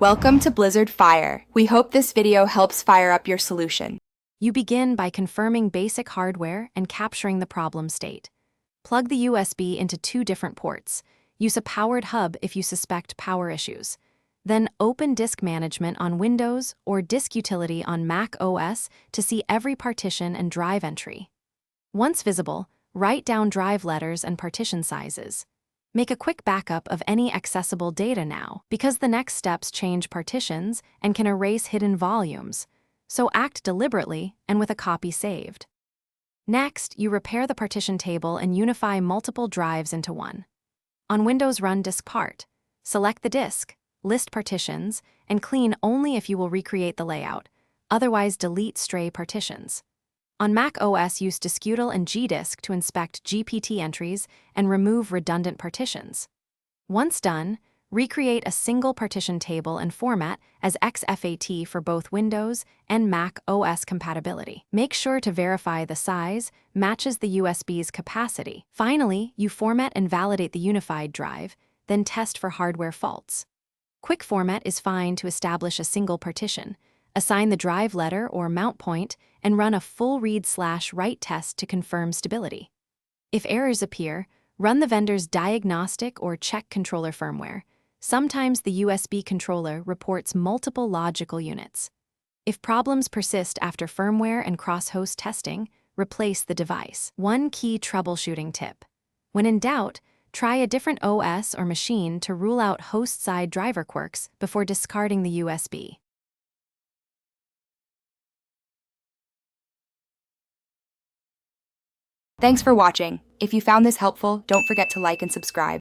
Welcome to Blizzard Fire. We hope this video helps fire up your solution. You begin by confirming basic hardware and capturing the problem state. Plug the USB into 2 different ports. Use a powered hub if you suspect power issues. Then open Disk Management on Windows or Disk Utility on Mac OS to see every partition and drive entry. Once visible, write down drive letters and partition sizes. Make a quick backup of any accessible data now, because the next steps change partitions and can erase hidden volumes, so act deliberately and with a copy saved. Next, you repair the partition table and unify multiple drives into one. On Windows, run diskpart. Select the disk, list partitions, and clean only if you will recreate the layout, otherwise delete stray partitions. On Mac OS, use Diskutal and gdisk to inspect GPT entries and remove redundant partitions. Once done, recreate a single partition table and format as XFAT for both Windows and Mac OS compatibility. Make sure to verify the size matches the USB's capacity. Finally, you format and validate the unified drive, then test for hardware faults. Quick format is fine to establish a single partition. Assign the drive letter or mount point, and run a full read/write test to confirm stability. If errors appear, run the vendor's diagnostic or check controller firmware. Sometimes the USB controller reports multiple logical units. If problems persist after firmware and cross-host testing, replace the device. One key troubleshooting tip: when in doubt, try a different OS or machine to rule out host-side driver quirks before discarding the USB. Thanks for watching. If you found this helpful, don't forget to like and subscribe.